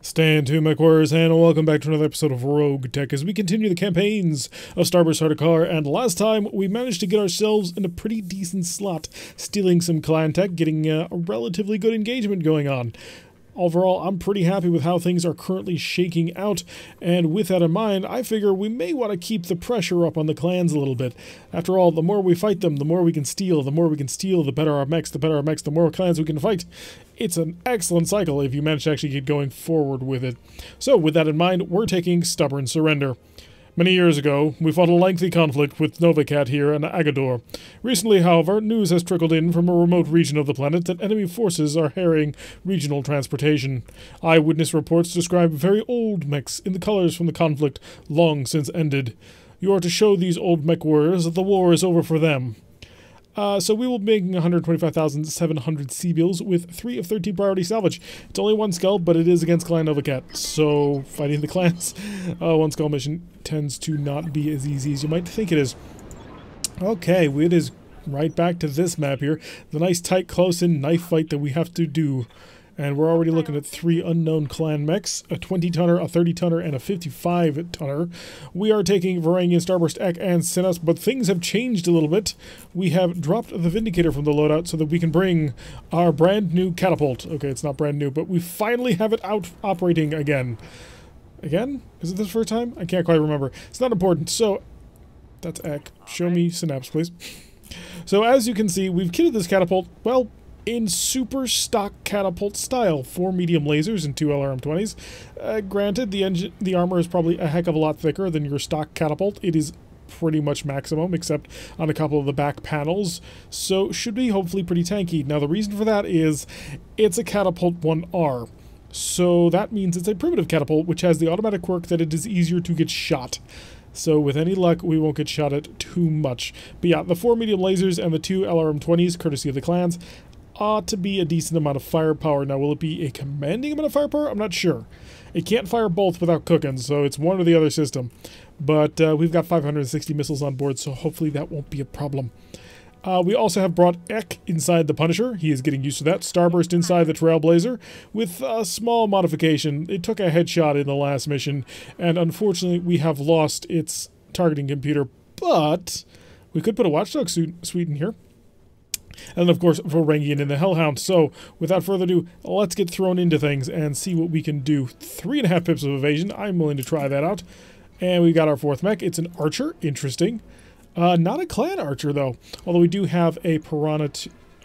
Stand to MechWarriors, and welcome back to another episode of RogueTech as we continue the campaigns of Starburst Hardcore. And last time we managed to get ourselves in a pretty decent slot, stealing some clan tech, getting a relatively good engagement going on. Overall, I'm pretty happy with how things are currently shaking out, and with that in mind, I figure we may want to keep the pressure up on the clans a little bit. After all, the more we fight them, the more we can steal. The more we can steal, the better our mechs, the better our mechs, the more clans we can fight. It's an excellent cycle if you manage to actually get going forward with it. So, with that in mind, we're taking Stubborn Surrender. Many years ago, we fought a lengthy conflict with Novacat here in Agador. Recently, however, news has trickled in from a remote region of the planet that enemy forces are harrying regional transportation. Eyewitness reports describe very old mechs in the colors from the conflict long since ended. You are to show these old mech warriors that the war is over for them. So we will be making 125,700 C-bills with 3 of 13 priority salvage. It's only 1 skull, but it is against Clan Novacat, so fighting the clans, 1 skull mission tends to not be as easy as you might think it is. Okay, it is right back to this map here. The nice tight close-in knife fight that we have to do. And we're already looking at 3 unknown clan mechs, a 20-tonner, a 30-tonner, and a 55-tonner. We are taking Varangian, Starburst, Ek, and Sinus, but things have changed a little bit. We have dropped the Vindicator from the loadout so that we can bring our brand new catapult. Okay, it's not brand new, but we finally have it out operating again. Again? Is it the first time? I can't quite remember. It's not important. So, that's Ek. Show me Synapse, please. So, as you can see, we've kitted this catapult, well, in super stock catapult style. 4 medium lasers and 2 LRM-20s. Granted, the armor is probably a heck of a lot thicker than your stock catapult. It is pretty much maximum, except on a couple of the back panels, so should be hopefully pretty tanky. Now, the reason for that is it's a catapult 1R. So that means it's a primitive catapult, which has the automatic quirk that it is easier to get shot. So with any luck, we won't get shot at too much. But yeah, the 4 medium lasers and the 2 LRM-20s, courtesy of the clans, ought to be a decent amount of firepower. Now, will it be a commanding amount of firepower? I'm not sure. It can't fire both without cooking, so it's one or the other system. But we've got 560 missiles on board, so hopefully that won't be a problem. We also have brought Ek inside the Punisher. He is getting used to that. Starburst inside the Trailblazer with a small modification. It took a headshot in the last mission, and unfortunately we have lost its targeting computer, but we could put a Watchdog suite in here. And of course, Varangian in the Hellhound. So, without further ado, let's get thrown into things and see what we can do. 3.5 pips of evasion. I'm willing to try that out. And we got our 4th mech. It's an archer. Interesting. Not a clan archer, though. Although we do have a piranha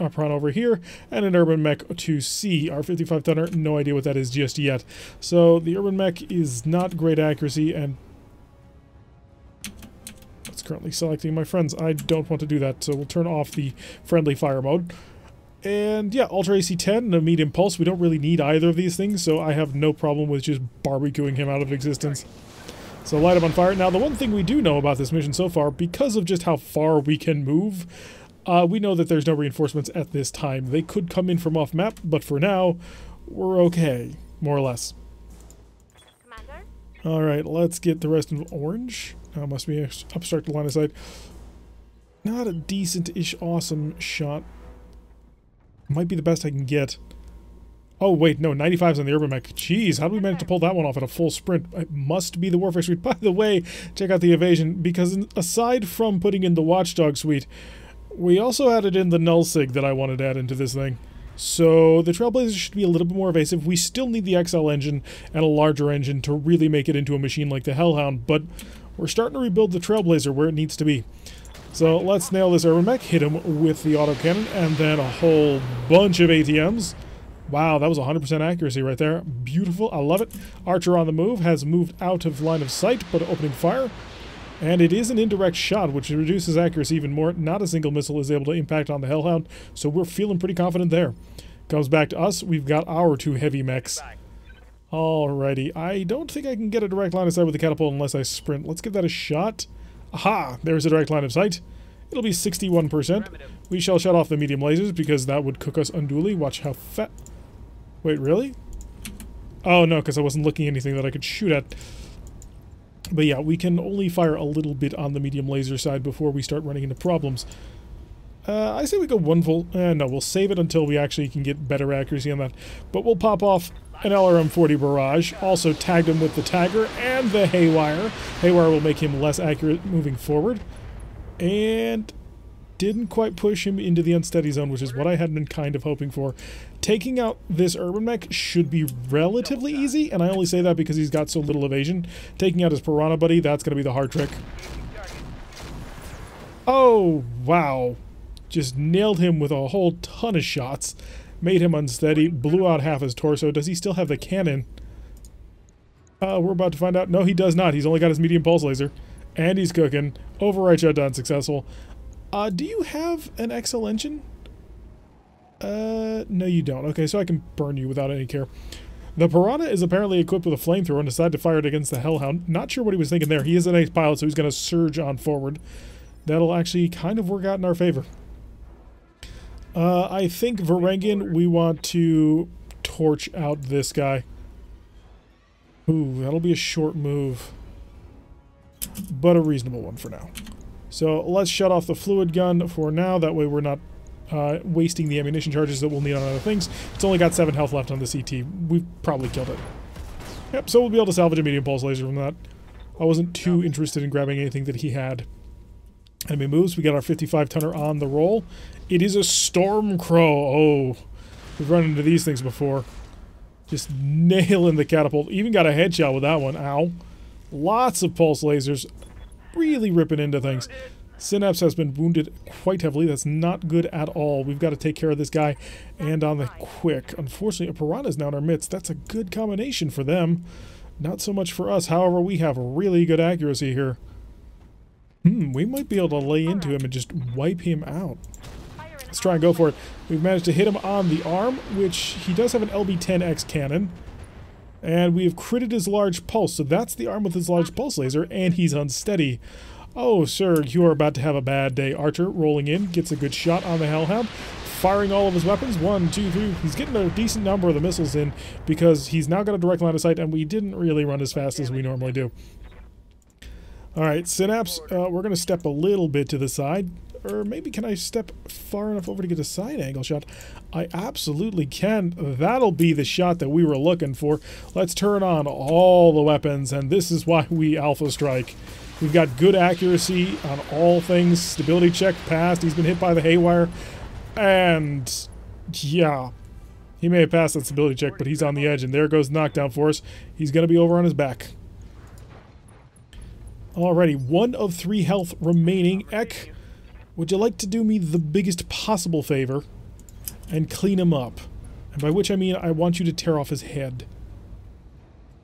over here and an urban mech to see. Our 55-tonner, no idea what that is just yet. So, the urban mech is not great accuracy, and currently selecting my friends. I don't want to do that, so we'll turn off the friendly fire mode. And yeah, Ultra AC-10 and a medium pulse. We don't really need either of these things, so I have no problem with just barbecuing him out of existence. So light him on fire. Now, the one thing we do know about this mission so far, because of just how far we can move, we know that there's no reinforcements at this time. They could come in from off-map, but for now, we're okay, more or less. Alright, let's get the rest of orange. Must be obstruct the line of sight. Not a decent-ish awesome shot. Might be the best I can get. Oh, wait, no, 95's on the urban mech. Jeez, how did we manage to pull that one off at a full sprint? It must be the Warfare suite. By the way, check out the evasion, because aside from putting in the Watchdog suite, we also added in the Null Sig that I wanted to add into this thing. So the Trailblazer should be a little bit more evasive. We still need the XL engine and a larger engine to really make it into a machine like the Hellhound, but we're starting to rebuild the Trailblazer where it needs to be. So let's nail this urban mech, hit him with the autocannon, and then a whole bunch of ATMs. Wow, that was 100% accuracy right there. Beautiful, I love it. Archer on the move, has moved out of line of sight, but opening fire. And it is an indirect shot, which reduces accuracy even more. Not a single missile is able to impact on the Hellhound, so we're feeling pretty confident there. Comes back to us, we've got our 2 heavy mechs. Alrighty, I don't think I can get a direct line of sight with the catapult unless I sprint. Let's give that a shot. Aha! There's a direct line of sight. It'll be 61%. We shall shut off the medium lasers because that would cook us unduly. Watch how fat... Wait, really? Oh, no, because I wasn't looking at anything that I could shoot at. But yeah, we can only fire a little bit on the medium laser side before we start running into problems. I say we go one full... no, we'll save it until we actually can get better accuracy on that. But we'll pop off an LRM-40 barrage. Also tagged him with the tagger and the haywire. Haywire will make him less accurate moving forward. And didn't quite push him into the unsteady zone, which is what I had been kind of hoping for. Taking out this urban mech should be relatively easy, and I only say that because he's got so little evasion. Taking out his piranha buddy, that's going to be the hard trick. Oh, wow. Just nailed him with a whole ton of shots. Made him unsteady, blew out half his torso. Does he still have the cannon? We're about to find out. No, he does not. He's only got his medium pulse laser. And he's cooking. Override shutdown successful. Do you have an XL engine? No you don't. Okay, so I can burn you without any care. The Piranha is apparently equipped with a flamethrower and decided to fire it against the Hellhound. Not sure what he was thinking there. He is an ace pilot, so he's going to surge on forward. That'll actually kind of work out in our favor. I think Varangian, we want to torch out this guy. Ooh, that'll be a short move. But a reasonable one for now. So let's shut off the fluid gun for now. That way we're not wasting the ammunition charges that we'll need on other things. It's only got 7 health left on the CT. We've probably killed it. Yep, so we'll be able to salvage a medium pulse laser from that. I wasn't too interested in grabbing anything that he had. Enemy moves. We got our 55-tonner on the roll. It is a Stormcrow. Oh, we've run into these things before. Just nailing the catapult. Even got a headshot with that one. Ow. Lots of pulse lasers. Really ripping into things. Synapse has been wounded quite heavily. That's not good at all. We've got to take care of this guy. And on the quick. Unfortunately, a Piranha is now in our midst. That's a good combination for them. Not so much for us. However, we have really good accuracy here. We might be able to lay into him and just wipe him out. Let's try and go for it. We've managed to hit him on the arm, which he does have an LB-10X cannon. And we have critted his large pulse, so that's the arm with his large pulse laser, and he's unsteady. Oh, sir, you are about to have a bad day. Archer rolling in, gets a good shot on the Hellhound, firing all of his weapons. 1, 2, 3. He's getting a decent number of the missiles in because he's now got a direct line of sight, and we didn't really run as fast as we normally do. Alright, Synapse, we're going to step a little bit to the side. Or maybe can I step far enough over to get a side angle shot? I absolutely can. That'll be the shot that we were looking for. Let's turn on all the weapons, and this is why we Alpha Strike. We've got good accuracy on all things. Stability check passed. He's been hit by the haywire. And, yeah. He may have passed that stability check, but he's on the edge, and there goes knockdown for us. He's going to be over on his back. Alrighty, 1 of 3 health remaining. Ek, would you like to do me the biggest possible favor and clean him up? And by which I mean I want you to tear off his head.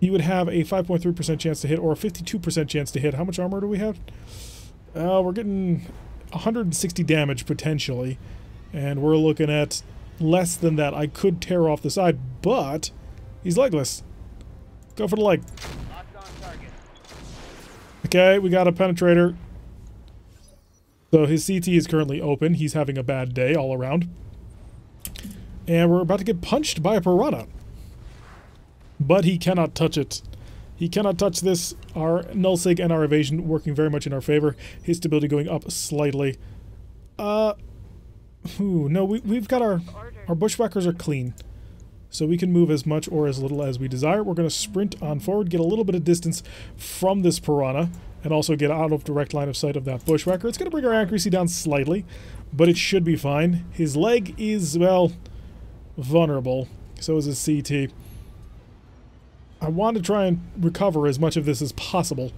He would have a 5.3% chance to hit, or a 52% chance to hit. How much armor do we have? We're getting 160 damage, potentially. And we're looking at less than that. I could tear off the side, but he's legless. Go for the leg. Okay, we got a penetrator. So his CT is currently open. He's having a bad day all around. And we're about to get punched by a Piranha. But he cannot touch it. He cannot touch this. Our nullsig and our evasion working very much in our favor. His stability going up slightly. No, we've got our bushwhackers are clean. So we can move as much or as little as we desire. We're going to sprint on forward, get a little bit of distance from this Piranha, and also get out of direct line of sight of that bushwhacker. It's going to bring our accuracy down slightly, but it should be fine. His leg is, well, vulnerable. So is his CT. I want to try and recover as much of this as possible.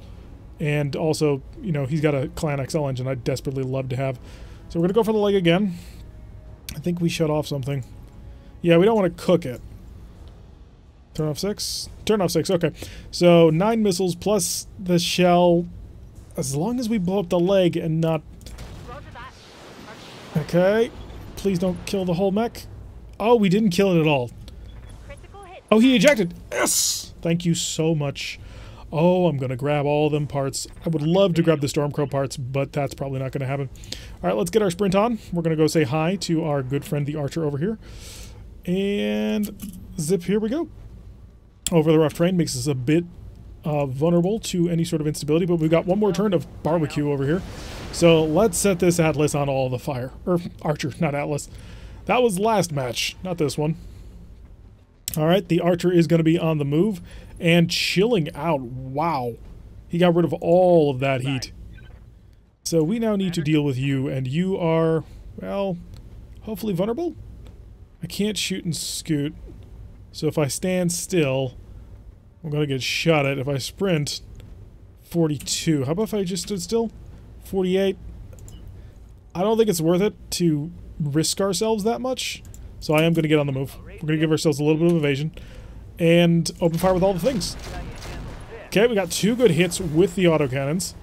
And also, you know, he's got a Clan XL engine I'd desperately love to have. So we're going to go for the leg again. I think we shut off something. Yeah, we don't want to cook it. Turn off 6? Turn off 6, okay. So 9 missiles plus the shell. As long as we blow up the leg and not... Okay. Please don't kill the whole mech. Oh, we didn't kill it at all. Oh, he ejected. Yes! Thank you so much. Oh, I'm going to grab all them parts. I would love to grab the Stormcrow parts, but that's probably not going to happen. All right, let's get our sprint on. We're going to go say hi to our good friend, the Archer, over here. And zip, here we go. Over the rough terrain makes us a bit vulnerable to any sort of instability, but we've got one more turn of barbecue over here. So let's set this Atlas on all the fire. Or Archer, not Atlas. That was last match, not this one. Alright, the Archer is going to be on the move and chilling out. Wow. He got rid of all of that heat. So we now need to deal with you, and you are, well, hopefully vulnerable? I can't shoot and scoot. So if I stand still, I'm going to get shot at. If I sprint, 42. How about if I just stood still? 48. I don't think it's worth it to risk ourselves that much. So I am going to get on the move. We're going to give ourselves a little bit of evasion. And open fire with all the things. Okay, we got 2 good hits with the autocannons.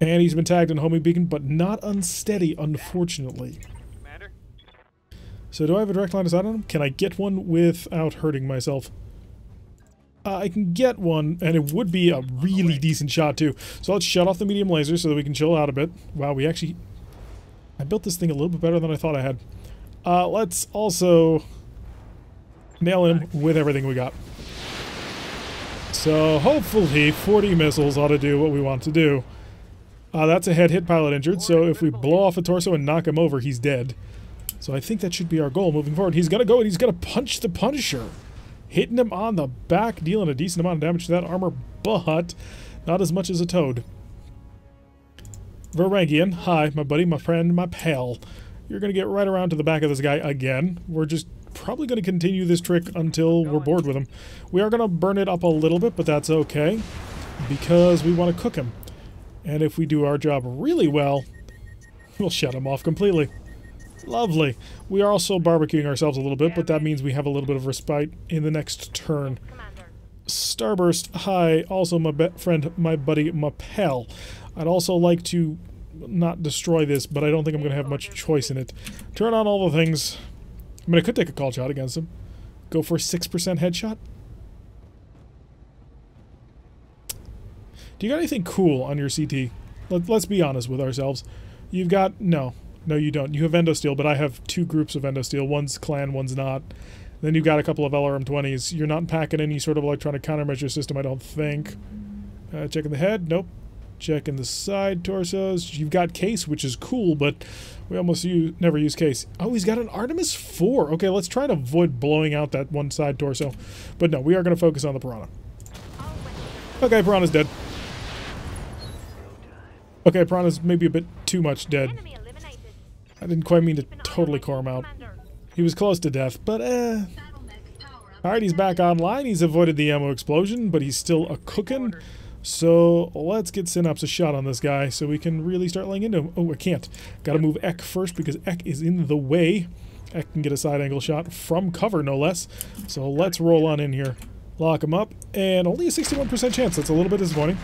And he's been tagged in homing beacon, but not unsteady, unfortunately. So do I have a direct line of sight on him? Can I get one without hurting myself? I can get one, and it would be a really decent shot, too. So let's shut off the medium laser so that we can chill out a bit. Wow, we actually... I built this thing a little bit better than I thought I had. Let's also nail him with everything we got. So hopefully 40 missiles ought to do what we want to do. That's a head hit, pilot injured, so if we blow off a torso and knock him over, he's dead. So I think that should be our goal moving forward. He's gonna go and he's gonna punch the Punisher. Hitting him on the back, dealing a decent amount of damage to that armor, but not as much as a toad. Varangian, hi, my buddy, my friend, my pal. You're gonna get right around to the back of this guy again. We're just probably gonna continue this trick until we're bored with him. We are gonna burn it up a little bit, but that's okay, because we want to cook him. And if we do our job really well, we'll shut him off completely. Lovely. We are also barbecuing ourselves a little bit, but that means we have a little bit of respite in the next turn. Starburst, hi. Also my friend, my buddy, my pal. I'd also like to not destroy this, but I don't think I'm going to have much choice in it. Turn on all the things. I mean, I could take a call shot against him. Go for a 6% headshot. Do you got anything cool on your CT? Let's be honest with ourselves. You've got... No, you don't. You have Endosteel, but I have 2 groups of Endosteel. One's clan, one's not. Then you've got a couple of LRM-20s. You're not packing any sort of electronic countermeasure system, I don't think. Checking the head. Nope. Checking the side torsos. You've got Case, which is cool, but we almost never use Case. Oh, he's got an Artemis 4. Okay, let's try to avoid blowing out that one side torso. But no, we are going to focus on the Piranha. Okay, Piranha's dead. Okay, Piranha's maybe a bit too much dead. I didn't quite mean to totally core him out. He was close to death, but Alright, he's back online. He's avoided the ammo explosion, but he's still a cookin'. So let's get Synapse a shot on this guy so we can really start laying into him. Oh, I can't. Gotta move Ek first because Ek is in the way. Ek can get a side angle shot from cover, no less. So let's roll on in here. Lock him up, and only a 61% chance. That's a little bit disappointing.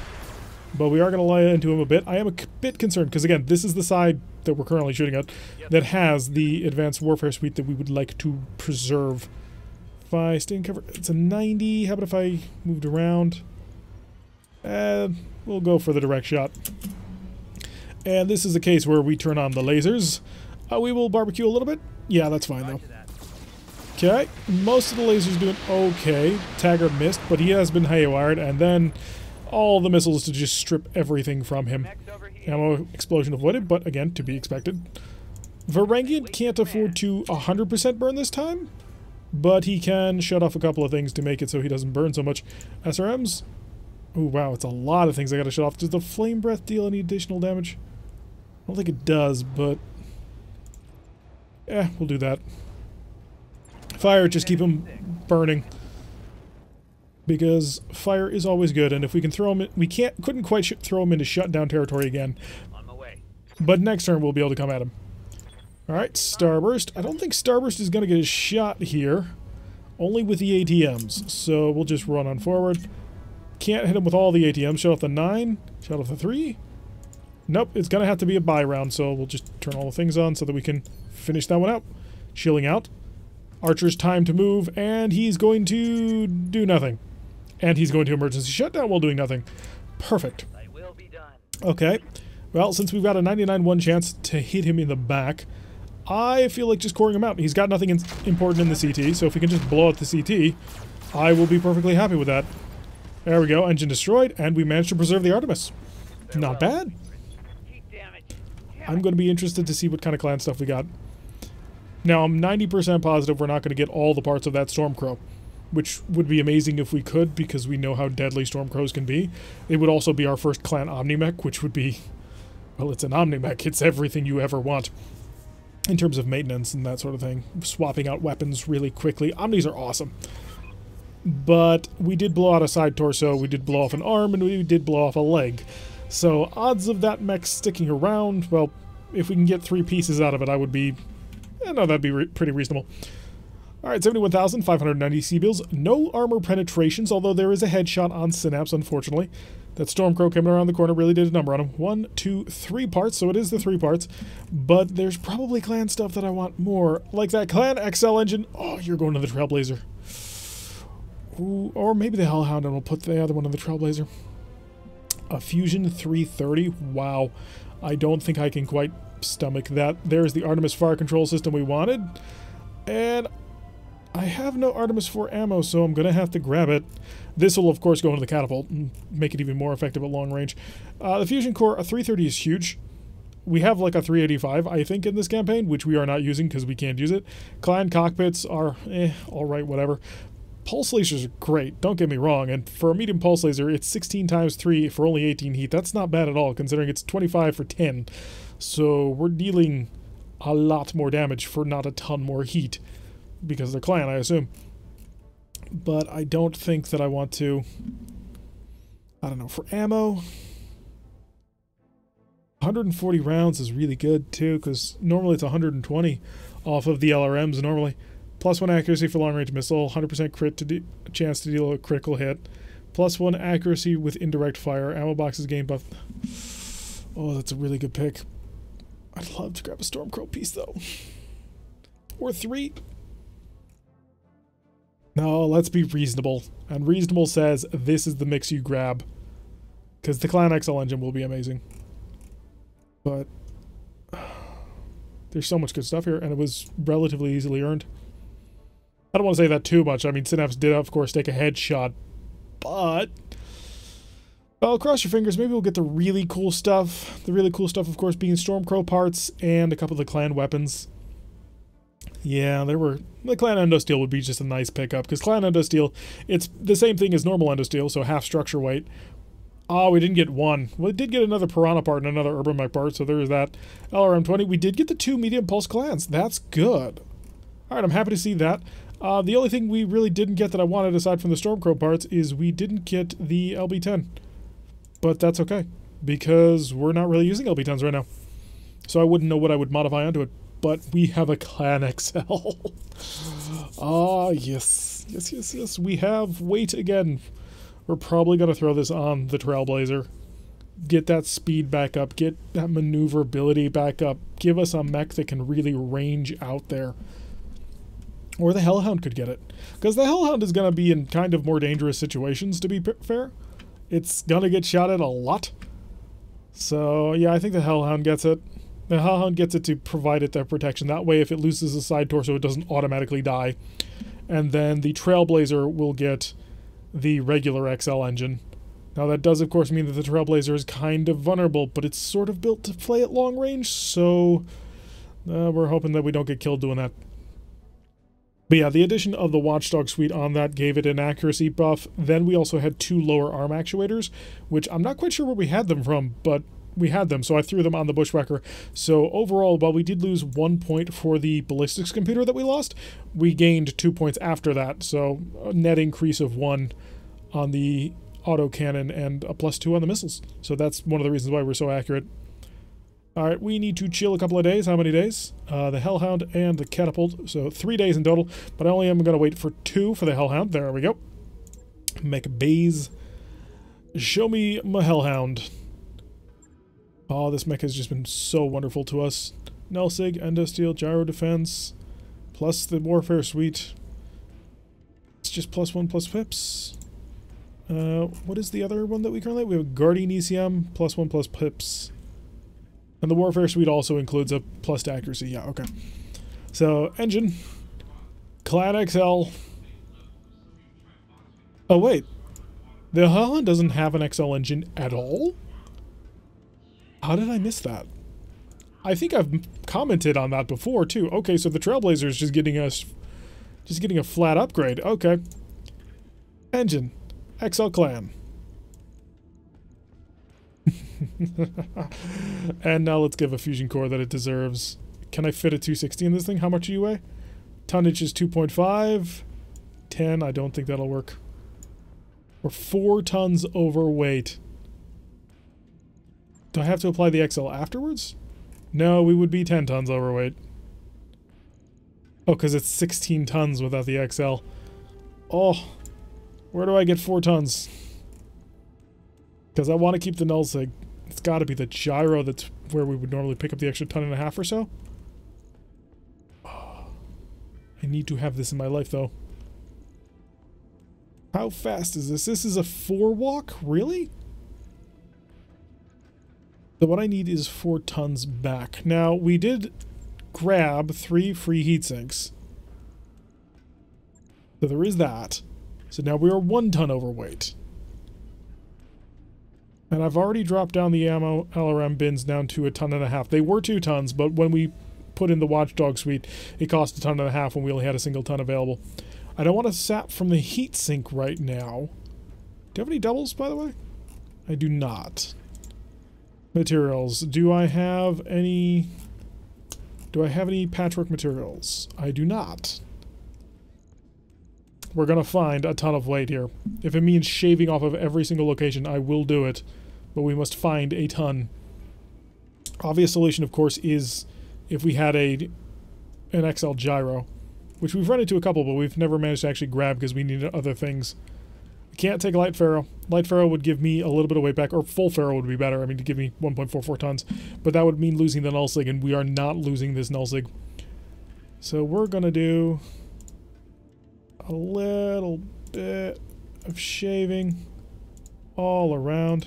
But we are going to lay into him a bit. I am a bit concerned, because again, this is the side that we're currently shooting at that has the advanced warfare suite that we would like to preserve. If I stay in cover, it's a 90. How about if I moved around? We'll go for the direct shot. And this is a case where we turn on the lasers. We will barbecue a little bit. Yeah, that's fine, though. Okay, most of the lasers doing okay. Taggart missed, but he has been haywired, and then... all the missiles to just strip everything from him. Ammo explosion avoided, but again, to be expected. Varangian can't afford to 100% burn this time, but he can shut off a couple of things to make it so he doesn't burn so much. SRMs? Oh wow, it's a lot of things I gotta shut off. Does the flame breath deal any additional damage? I don't think it does, but... we'll do that. Fire, just keep him burning. Because fire is always good, and if we can throw him in, we couldn't quite throw him into shutdown territory again. On my way. But next turn we'll be able to come at him. Alright, Starburst. I don't think Starburst is going to get a shot here. Only with the ATMs. So we'll just run on forward. Can't hit him with all the ATMs. Shut off the 9. Shut off the 3. Nope, it's going to have to be a buy round, so we'll just turn all the things on so that we can finish that one out. Chilling out. Archer's time to move, and he's going to do nothing. And he's going to emergency shutdown while doing nothing. Perfect. Okay. Well, since we've got a 99-1 chance to hit him in the back, I feel like just coring him out. He's got nothing important in the CT, so if we can just blow out the CT, I will be perfectly happy with that. There we go. Engine destroyed, and we managed to preserve the Artemis. Not bad. I'm going to be interested to see what kind of clan stuff we got. Now, I'm 90% positive we're not going to get all the parts of that Stormcrow, which would be amazing if we could, because we know how deadly Stormcrows can be. It would also be our first clan Omnimech, which would be, well, it's an Omnimech. It's everything you ever want in terms of maintenance and that sort of thing. Swapping out weapons really quickly. Omnis are awesome. But we did blow out a side torso, we did blow off an arm, and we did blow off a leg. So odds of that mech sticking around, well, if we can get 3 pieces out of it, I would be... no, that'd be pretty reasonable. Alright, 71,590 C-bills. No armor penetrations, although there is a headshot on Synapse, unfortunately. That Stormcrow coming around the corner really did a number on him. 1, 2, 3 parts, so it is the 3 parts. But there's probably clan stuff that I want more. Like that Clan XL engine. Oh, you're going to the Trailblazer. Ooh, or maybe the Hellhound, and we'll put the other one in the Trailblazer. A Fusion 330. Wow. I don't think I can quite stomach that. There's the Artemis fire control system we wanted. And I have no Artemis 4 ammo, so I'm going to have to grab it. This will, of course, go into the catapult and make it even more effective at long range. The Fusion Core, a 330 is huge. We have like a 385, I think, in this campaign, which we are not using because we can't use it. Clan cockpits are, alright, whatever. Pulse lasers are great, don't get me wrong, and for a medium pulse laser, it's 16 times 3 for only 18 heat. That's not bad at all, considering it's 25 for 10. So we're dealing a lot more damage for not a ton more heat, because they're clan, I assume. But I don't think that I want to... I don't know, for ammo... 140 rounds is really good, too, because normally it's 120 off of the LRMs, normally. +1 accuracy for long-range missile, 100% crit chance to deal a critical hit. +1 accuracy with indirect fire. Ammo boxes gain buff. Oh, that's a really good pick. I'd love to grab a Stormcrow piece, though. Or 3. No, let's be reasonable. And reasonable says this is the mix you grab. Because the Clan XL engine will be amazing. But there's so much good stuff here, and it was relatively easily earned. I don't want to say that too much. I mean, Synapse did, of course, take a headshot, but... well, cross your fingers. Maybe we'll get the really cool stuff. The really cool stuff, of course, being Stormcrow parts and a couple of the clan weapons. Yeah, there were... the Clan Endosteel would be just a nice pickup, because Clan Endosteel, it's the same thing as normal Endosteel, so half structure weight. Oh, we didn't get 1. Well, we did get another Piranha part and another Urban Mech part, so there's that. LRM-20. We did get the 2 medium pulse clans. That's good. Alright, I'm happy to see that. The only thing we really didn't get that I wanted, aside from the Stormcrow parts, is we didn't get the LB-10. But that's okay, because we're not really using LB-10s right now. So I wouldn't know what I would modify onto it. But we have a Clan XL. Ah, yes. Yes, yes, yes. We have weight again. We're probably going to throw this on the Trailblazer. Get that speed back up. Get that maneuverability back up. Give us a mech that can really range out there. Or the Hellhound could get it. Because the Hellhound is going to be in kind of more dangerous situations, to be fair. It's going to get shot at a lot. So, yeah, I think the Hellhound gets it. The Hellhound gets it to provide it that protection. That way, if it loses a side torso, it doesn't automatically die. And then the Trailblazer will get the regular XL engine. Now, that does, of course, mean that the Trailblazer is kind of vulnerable, but it's sort of built to play at long range, so we're hoping that we don't get killed doing that. But yeah, the addition of the Watchdog suite on that gave it an accuracy buff. Then we also had 2 lower arm actuators, which I'm not quite sure where we had them from, but we had them, so I threw them on the Bushwhacker. So overall, while we did lose 1 point for the ballistics computer that we lost, we gained 2 points after that. So a net increase of 1 on the autocannon and a +2 on the missiles. So that's one of the reasons why we're so accurate. Alright, we need to chill a couple of days. How many days? The Hellhound and the Catapult. So 3 days in total, but I only am going to wait for 2 for the Hellhound. There we go. Make bays. Show me my Hellhound. Oh, this mech has just been so wonderful to us. Nelsig, Endosteel, Gyro Defense, plus the Warfare Suite. It's just +1 pips. What is the other one that we currently have? We have Guardian ECM, +1 pips. And the Warfare Suite also includes a + to accuracy. Yeah, okay. So, engine. Clan XL. Oh, wait. The Hellhound doesn't have an XL engine at all? How did I miss that? I think I've commented on that before too. Okay, so the Trailblazer is just getting a flat upgrade. Okay. Engine. XL Clan. And now let's give a fusion core that it deserves. Can I fit a 260 in this thing? How much do you weigh? Tonnage is 2.5. 10. I don't think that'll work. We're 4 tons overweight. Do I have to apply the XL afterwards? No, we would be 10 tons overweight. Oh, because it's 16 tons without the XL. Oh, where do I get 4 tons? Because I want to keep the nullsig. It's got to be the gyro that's where we would normally pick up the extra 1.5 tons or so. Oh, I need to have this in my life, though. How fast is this? This is a 4 walk? Really? So what I need is 4 tons back. Now, we did grab 3 free heat sinks. So there is that. So now we are 1 ton overweight. And I've already dropped down the ammo LRM bins down to 1.5 tons. They were 2 tons, but when we put in the Watchdog suite, it cost 1.5 tons when we only had a single ton available. I don't want to sap from the heat sink right now. Do you have any doubles, by the way? I do not. Materials. Do I have any patchwork materials? I do not. We're gonna find a ton of weight here. If it means shaving off of every single location, I will do it. But we must find a ton. Obvious solution, of course, is if we had an XL gyro. Which we've run into a couple, but we've never managed to actually grab because we need other things. We can't take light ferro. Light ferro would give me a little bit of weight back, or full ferro would be better. I mean, to give me 1.44 tons. But that would mean losing the nullsig, and we are not losing this nullsig. So we're gonna do a little bit of shaving all around.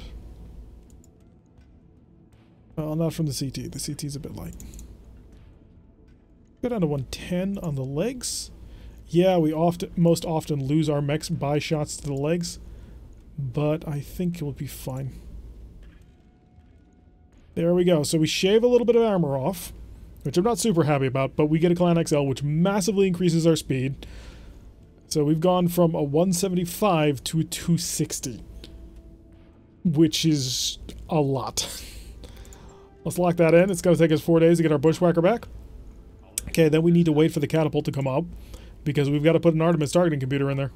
Well, not from the CT. The CT's a bit light. Go down to 110 on the legs. Yeah, we most often lose our mechs by shots to the legs, but I think it will be fine. There we go. So we shave a little bit of armor off, which I'm not super happy about, but we get a Clan XL, which massively increases our speed. So we've gone from a 175 to a 260, which is a lot. Let's lock that in. It's going to take us 4 days to get our bushwhacker back. Okay, then we need to wait for the catapult to come up, because we've got to put an Artemis targeting computer in there.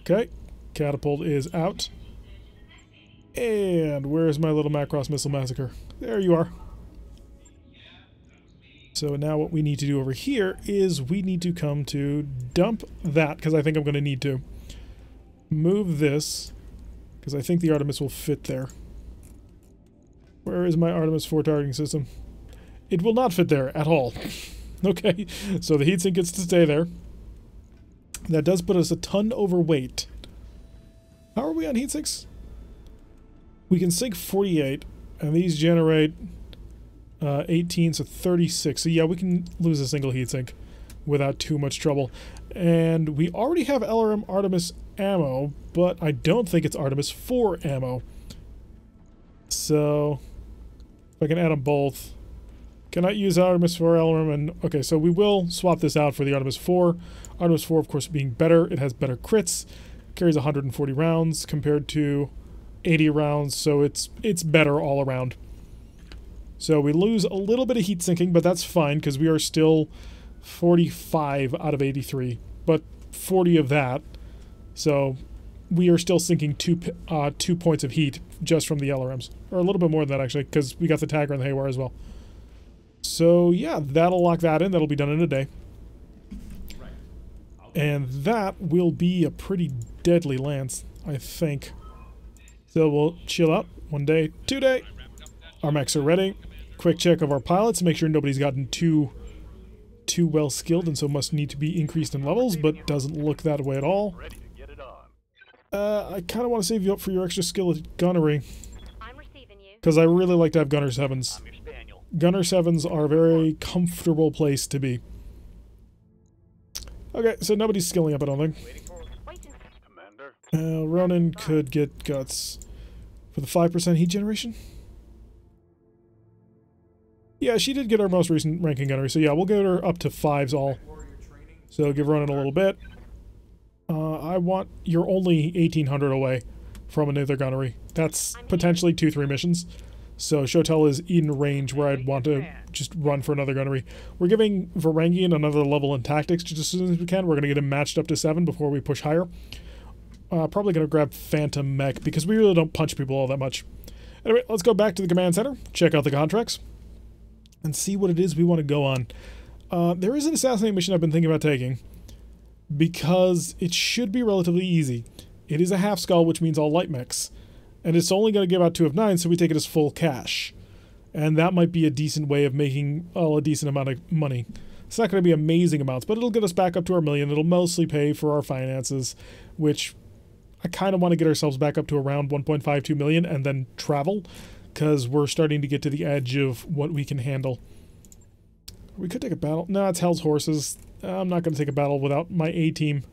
Okay, catapult is out. And where's my little Macross Missile Massacre? There you are. So now what we need to do over here is we need to come to dump that, because I think I'm going to need to. Move this, because I think the Artemis will fit there. Where is my Artemis 4 targeting system? It will not fit there at all. Okay, so the heatsink gets to stay there. That does put us a ton overweight. How are we on heatsinks? We can sink 48, and these generate 18, so 36. So yeah, we can lose a single heatsink without too much trouble. And we already have LRM Artemis ammo, but I don't think it's Artemis 4 ammo. So if I can add them both. Cannot use Artemis 4 LRM, and okay, so we will swap this out for the Artemis 4. Artemis 4, of course, being better. It has better crits, carries 140 rounds compared to 80 rounds, so it's better all around. So we lose a little bit of heat sinking, but that's fine because we are still 45 out of 83, but 40 of that. So we are still sinking two points of heat just from the LRMs, or a little bit more than that actually, because we got the Tagger and the Haywire as well. So yeah, that'll lock that in. That'll be done in a day. And that will be a pretty deadly lance, I think. So we'll chill out 1 day, 2 day. Our mechs are ready. Quick check of our pilots to make sure nobody's gotten too well skilled and so must need to be increased in levels, but doesn't look that way at all. I kind of want to save you up for your extra skill at gunnery, because I really like to have gunner 7s. Gunner 7s are a very comfortable place to be. Okay, so nobody's skilling up, I don't think. Ronan could get guts for the 5% heat generation. Yeah, she did get our most recent ranking gunnery, so yeah, we'll get her up to 5s all. So give running a little bit. You're only 1,800 away from another gunnery. That's potentially 2-3 missions. So Shotel is in range where I'd want to just run for another gunnery. We're giving Varangian another level in tactics just as soon as we can. We're going to get him matched up to 7 before we push higher. Probably going to grab Phantom Mech because we really don't punch people all that much. Anyway, let's go back to the command center, check out the contracts, and see what it is we want to go on. There is an assassinate mission I've been thinking about taking because it should be relatively easy. It is a half skull, which means all light mechs. And it's only going to give out 2 of 9, so we take it as full cash. And that might be a decent way of making a decent amount of money. It's not going to be amazing amounts, but it'll get us back up to our million. It'll mostly pay for our finances, which I kind of want to get ourselves back up to around 1.52 million and then travel, because we're starting to get to the edge of what we can handle. We could take a battle. No, it's Hell's Horses. I'm not going to take a battle without my A-team.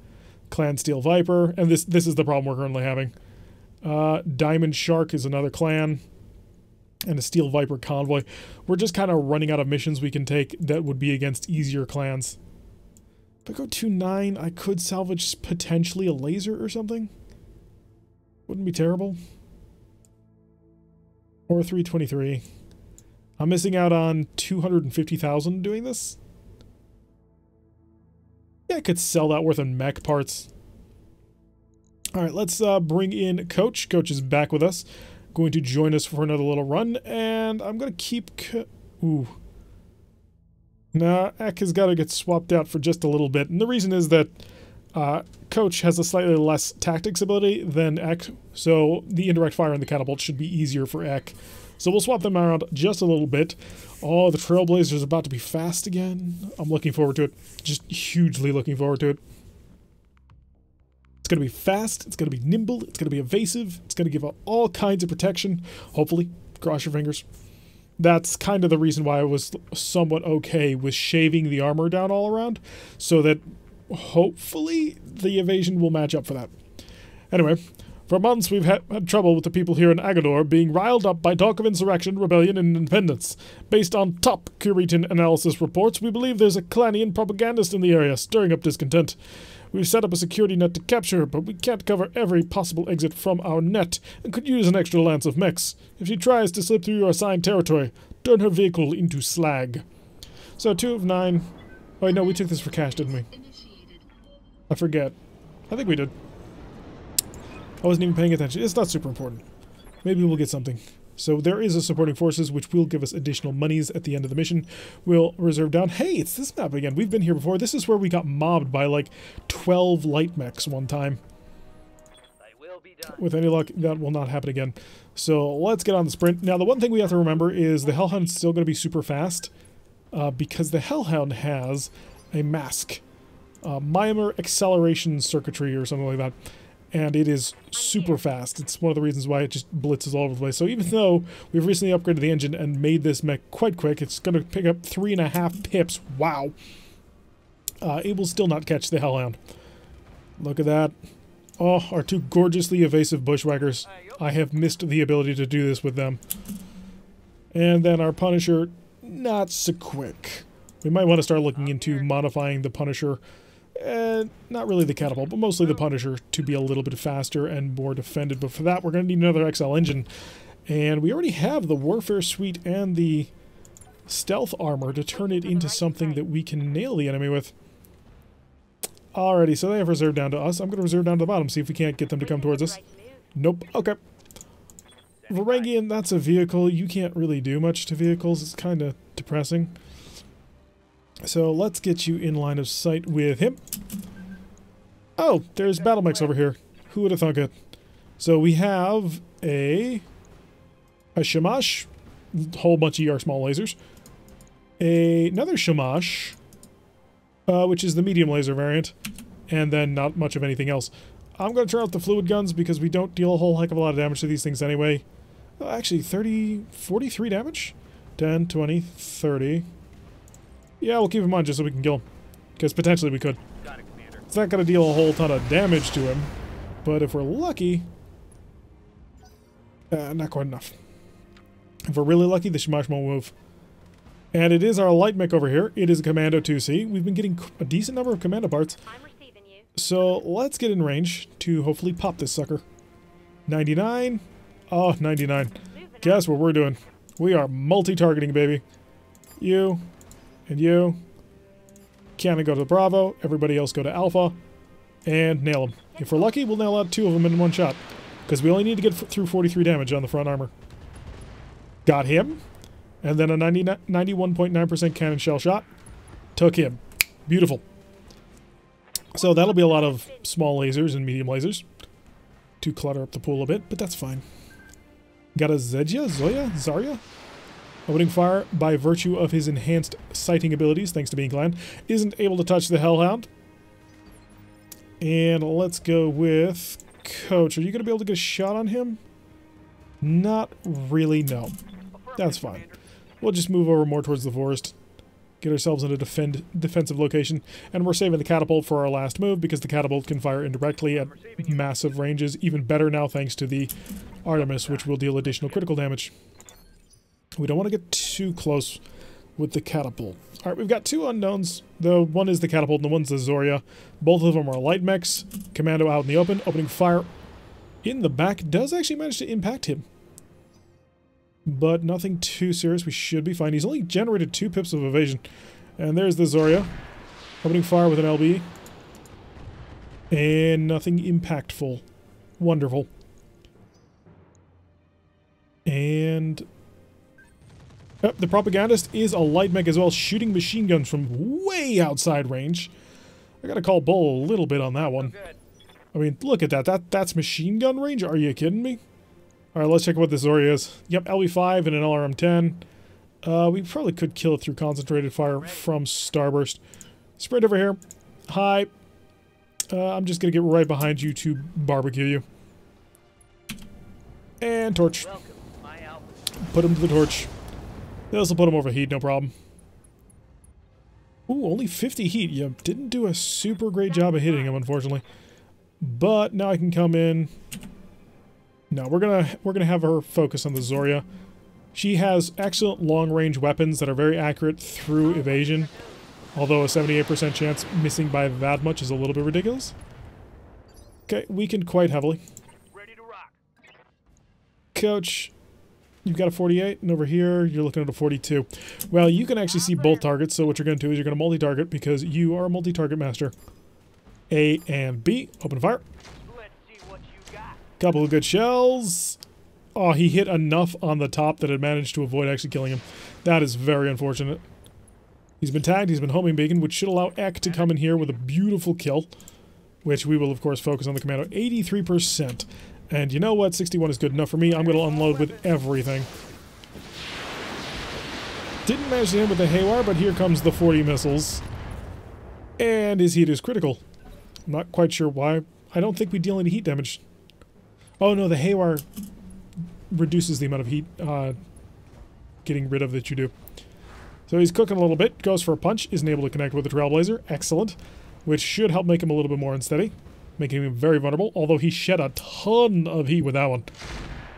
Clan Steel Viper, and this is the problem we're currently having. Diamond Shark is another clan, and a Steel Viper convoy. We're just kind of running out of missions we can take that would be against easier clans. If I go 2-9, I could salvage potentially a laser or something. Wouldn't be terrible. Or 323. I'm missing out on 250,000 doing this. Yeah, I could sell that worth in mech parts. Alright, let's bring in Coach. Coach is back with us. Going to join us for another little run, and I'm going to keep... Ooh. Nah, Ek has got to get swapped out for just a little bit, and the reason is that Coach has a slightly less tactics ability than Ek, so the indirect fire and the catapult should be easier for Ek. So we'll swap them around just a little bit. Oh, the Trailblazer's about to be fast again. I'm looking forward to it. Just hugely looking forward to it. It's going to be fast, it's going to be nimble, it's going to be evasive, it's going to give up all kinds of protection, hopefully. Cross your fingers. That's kind of the reason why I was somewhat okay with shaving the armor down all around, so that hopefully the evasion will match up for that. Anyway, for months we've had trouble with the people here in Agador being riled up by talk of insurrection, rebellion, and independence. Based on top Curitan analysis reports, we believe there's a Clanian propagandist in the area, stirring up discontent. We've set up a security net to capture her, but we can't cover every possible exit from our net, and could use an extra lance of mechs. If she tries to slip through your assigned territory, turn her vehicle into slag. So 2 of 9. Oh, no, we took this for cash, didn't we? I forget. I think we did. I wasn't even paying attention. It's not super important. Maybe we'll get something. So there is a supporting forces, which will give us additional monies at the end of the mission. We'll reserve down. Hey, it's this map again. We've been here before. This is where we got mobbed by like 12 light mechs one time. With any luck, that will not happen again. So let's get on the sprint. Now, the one thing we have to remember is the Hellhound's still going to be super fast because the Hellhound has a mask. Mimir acceleration circuitry or something like that. And it is super fast. It's one of the reasons why it just blitzes all over the place. So even though we've recently upgraded the engine and made this mech quite quick, it's going to pick up 3.5 pips. Wow. It will still not catch the Hellhound. Look at that. Oh, our 2 gorgeously evasive bushwhackers. I have missed the ability to do this with them. And then our Punisher, not so quick. We might want to start looking into modifying the Punisher. Not really the catapult, but mostly the Punisher to be a little bit faster and more defended. But for that, we're going to need another XL engine. And we already have the Warfare Suite and the Stealth Armor to turn it into something that we can nail the enemy with. Alrighty, so they have reserved down to us. I'm going to reserve down to the bottom, see if we can't get them to come towards us. Nope. Okay. Varangian, that's a vehicle. You can't really do much to vehicles. It's kind of depressing. So let's get you in line of sight with him. Oh, there's battle mechs over here. Who would have thunk it? So we have a Shamash, whole bunch of ER small lasers. Another Shamash, which is the medium laser variant, and then not much of anything else. I'm going to turn out the fluid guns because we don't deal a whole heck of a lot of damage to these things anyway. Actually, 43 damage? 10, 20, 30... Yeah, we'll keep him on just so we can kill him. Because potentially we could. It's not going to deal a whole ton of damage to him. But if we're lucky... not quite enough. If we're really lucky, the Shamash won't move. And it is our light mech over here. It is a Commando 2C. We've been getting a decent number of Commando parts. So let's get in range to hopefully pop this sucker. 99. Oh, 99. Guess what we're doing? We are multi-targeting, baby. You and you. Cannon go to Bravo. Everybody else go to Alpha. And nail them. If we're lucky, we'll nail out 2 of them in one shot. Because we only need to get through 43 damage on the front armor. Got him. And then a 91.9% cannon shell shot. Took him. Beautiful. So that'll be a lot of small lasers and medium lasers to clutter up the pool a bit, but that's fine. Got a Zarya? Opening fire by virtue of his enhanced sighting abilities, thanks to being Clan. Isn't able to touch the Hellhound. And let's go with Coach. Are you going to be able to get a shot on him? Not really, no. That's fine. We'll just move over more towards the forest. Get ourselves in a defensive location. And we're saving the catapult for our last move because the catapult can fire indirectly at massive ranges. Even better now thanks to the Artemis, which will deal additional critical damage. We don't want to get too close with the catapult. Alright, we've got 2 unknowns. The one is the catapult and the one's the Zarya. Both of them are light mechs. Commando out in the open. Opening fire in the back does actually manage to impact him. But nothing too serious. We should be fine. He's only generated 2 pips of evasion. And there's the Zarya. Opening fire with an LB. And nothing impactful. Wonderful. And the propagandist is a light mech as well, shooting machine guns from way outside range. I gotta call bull a little bit on that one. I mean, look at that. That's machine gun range? Are you kidding me? Alright, let's check what this Zarya is. Yep, LB5 and an LRM-10. We probably could kill it through concentrated fire from Starburst. Sprint over here. Hi. I'm just gonna get right behind you to barbecue you. And torch. Put him to the torch. This will put him over heat, no problem. Ooh, only 50 heat. You didn't do a super great job of hitting him, unfortunately. But now I can come in. No, we're gonna have her focus on the Zarya. She has excellent long-range weapons that are very accurate through evasion. Although a 78% chance missing by that much is a little bit ridiculous. Okay, weakened quite heavily. Ready to rock. Coach, you've got a 48, and over here you're looking at a 42. Well, you can actually see both targets, so what you're going to do is you're going to multi-target because you are a multi-target master. A and B, open fire. Let's see what you got. Couple of good shells. Oh, he hit enough on the top that it managed to avoid actually killing him. That is very unfortunate. He's been tagged, he's been homing beacon, which should allow Ek to come in here with a beautiful kill. Which we will, of course, focus on the Commando. 83%. And you know what? 61 is good enough for me. I'm going to unload with everything. Didn't manage to hit him with the Haywire, but here comes the 40 missiles. And his heat is critical. I'm not quite sure why. I don't think we deal any heat damage. Oh no, the Haywire reduces the amount of heat getting rid of that you do. So he's cooking a little bit, goes for a punch, isn't able to connect with the Trailblazer. Excellent. Which should help make him a little bit more unsteady, making him very vulnerable, although he shed a ton of heat with that one.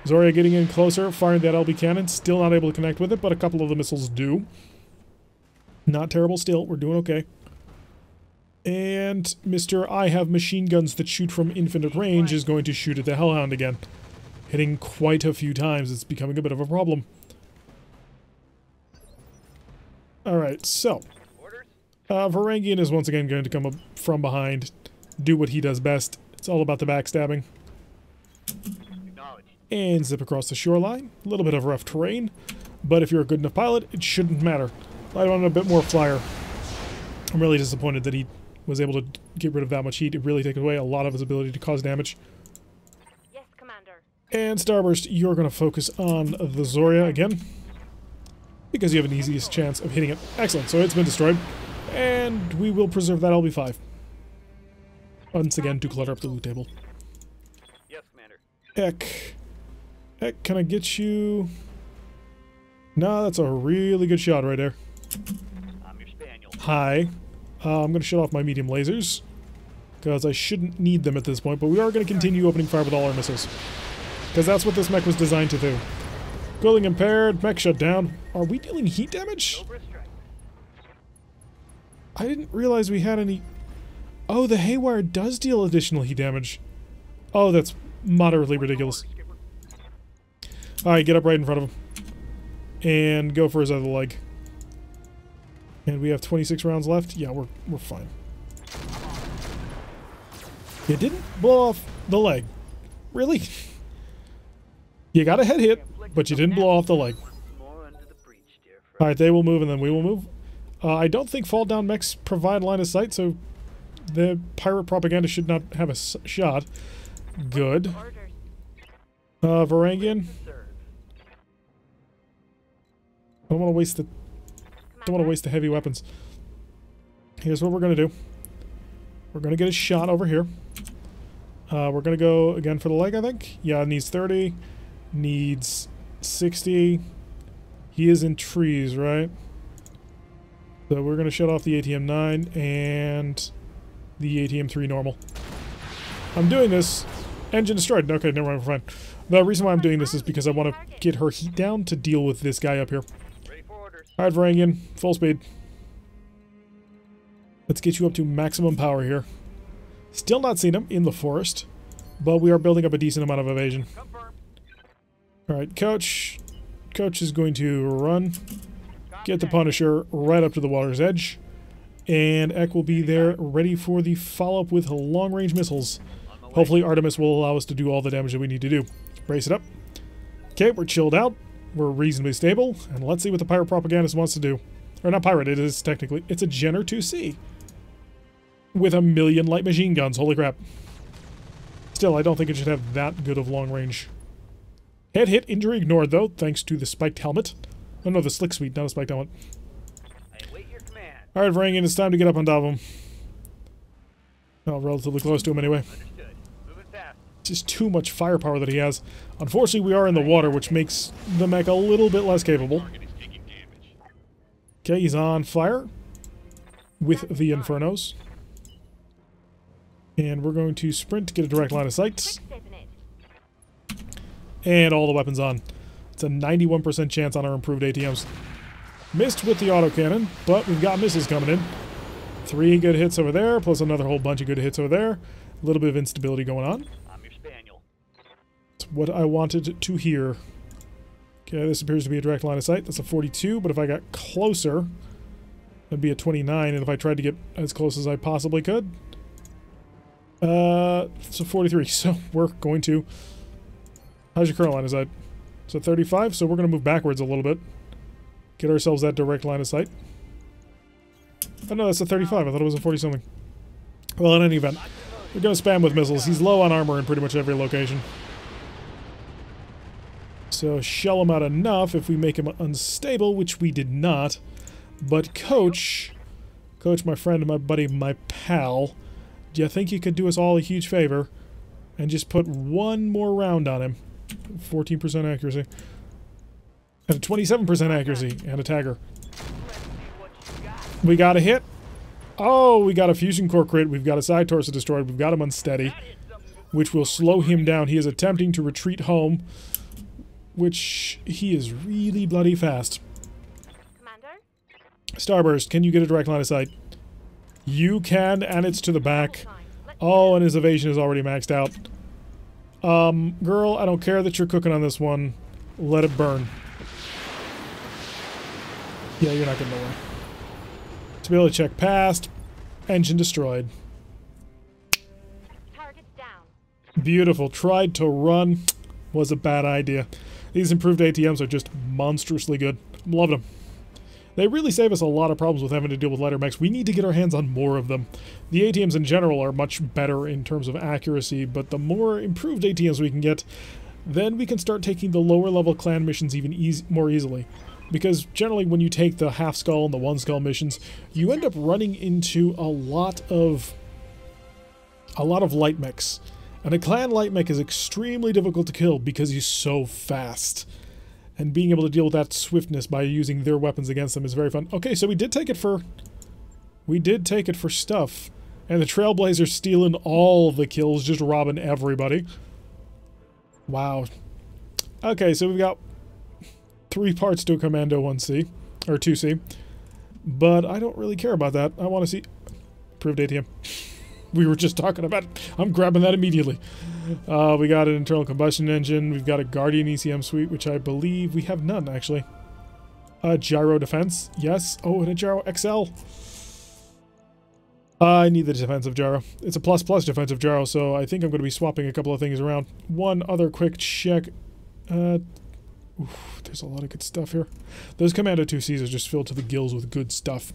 Zarya getting in closer, firing that LB cannon, still not able to connect with it, but a couple of the missiles do. Not terrible still, we're doing okay. And Mr. I have machine guns that shoot from infinite range is going to shoot at the Hellhound again. Hitting quite a few times, it's becoming a bit of a problem. Alright, so Varangian is once again going to come up from behind, do what he does best. It's all about the backstabbing. And zip across the shoreline. A little bit of rough terrain, but if you're a good enough pilot, it shouldn't matter. I want a bit more flyer. I'm really disappointed that he was able to get rid of that much heat. It really takes away a lot of his ability to cause damage. Yes, Commander. And Starburst, you're going to focus on the Zarya again, because you have an easiest chance of hitting it. Excellent, so it's been destroyed. And we will preserve that LB5. Once again, to clutter up the loot table. Yes, Commander. Ek, can I get you? No, that's a really good shot right there. I'm your spaniel. Hi. I'm going to shut off my medium lasers, because I shouldn't need them at this point, but we are going to continue opening fire with all our missiles. Because that's what this mech was designed to do. Cooling impaired, mech shut down. Are we dealing heat damage? No restraint. I didn't realize we had any... Oh, the haywire does deal additional heat damage. Oh, that's moderately ridiculous. Alright, get up right in front of him. And go for his other leg. And we have 26 rounds left. Yeah, we're fine. You didn't blow off the leg. Really? You got a head hit, but you didn't blow off the leg. Alright, they will move and then we will move. I don't think fall down mechs provide line of sight, so the pirate propaganda should not have a shot. Good. Varangian. I don't want to waste the heavy weapons. Here's what we're gonna do. We're gonna get a shot over here. We're gonna go again for the leg, I think. Yeah, it needs 30. Needs 60. He is in trees, right? So we're gonna shut off the ATM-9 and the ATM-3 normal. I'm doing this. Engine destroyed. Okay, never mind, we're fine. The reason why I'm doing this is because I want to get her heat down to deal with this guy up here. Alright, Varangian, full speed. Let's get you up to maximum power here. Still not seen him in the forest, but we are building up a decent amount of evasion. Alright, Coach. Coach is going to run. Get the Punisher right up to the water's edge. And Ek will be there ready for the follow-up with long-range missiles. Hopefully Artemis will allow us to do all the damage that we need to do. Brace it up. Okay, we're chilled out. We're reasonably stable. And let's see what the pirate propagandist wants to do. Or not pirate, it is technically. It's a Jenner 2C. With 1,000,000 light machine guns. Holy crap. Still, I don't think it should have that good of long range. Head hit, injury ignored though, thanks to the spiked helmet. Oh no, the slick suite, not a spiked helmet. Alright, Varangian, it's time to get up on top of him. Oh, relatively close to him anyway. Just too much firepower that he has. Unfortunately, we are in the water, which makes the mech a little bit less capable. Okay, he's on fire with the Infernos. And we're going to sprint to get a direct line of sight. And all the weapons on. It's a 91% chance on our improved ATMs. Missed with the autocannon, but we've got missiles coming in. 3 good hits over there, plus another whole bunch of good hits over there. A little bit of instability going on. I'm your spaniel. It's what I wanted to hear. Okay, this appears to be a direct line of sight. That's a 42, but if I got closer, that'd be a 29, and if I tried to get as close as I possibly could, it's a 43, so we're going to... How's your current line of sight? It's a 35, so we're going to move backwards a little bit. Get ourselves that direct line of sight. Oh no, that's a 35. I thought it was a 40-something. Well, in any event, we're going to spam with missiles. He's low on armor in pretty much every location. So shell him out enough if we make him unstable, which we did not. But Coach, my friend, my buddy, my pal, do you think you could do us all a huge favor and just put one more round on him? 14% accuracy. And a 27% accuracy and a tagger. We got a hit. Oh, we got a fusion core crit. We've got a side torso destroyed. We've got him unsteady, which will slow him down. He is attempting to retreat home, which he is really bloody fast. Commander? Starburst, can you get a direct line of sight? You can, and it's to the back. Oh, and his evasion is already maxed out. Girl, I don't care that you're cooking on this one. Let it burn. Yeah, you're not getting nowhere. To be able to check past. Engine destroyed. Target down. Beautiful. Tried to run. Was a bad idea. These improved ATMs are just monstrously good. I'm loving them. They really save us a lot of problems with having to deal with lighter mechs. We need to get our hands on more of them. The ATMs in general are much better in terms of accuracy, but the more improved ATMs we can get, then we can start taking the lower level clan missions even more easily. Because generally when you take the half skull and the one skull missions, you end up running into a lot of light mechs. And a clan light mech is extremely difficult to kill because he's so fast. And being able to deal with that swiftness by using their weapons against them is very fun. Okay, so we did take it for stuff. And the Trailblazer's stealing all the kills, just robbing everybody. Wow. Okay, so we've got 3 parts to a Commando 1C, or 2C. But I don't really care about that. I want to see improved ATM. We were just talking about it. I'm grabbing that immediately. We got an internal combustion engine. We've got a Guardian ECM suite, which I believe we have none, actually. Gyro defense. Yes. Oh, and a Gyro XL. I need the defensive gyro. It's a plus defensive gyro, so I think I'm going to be swapping a couple of things around. One other quick check. There's a lot of good stuff here. Those Commando 2Cs are just filled to the gills with good stuff.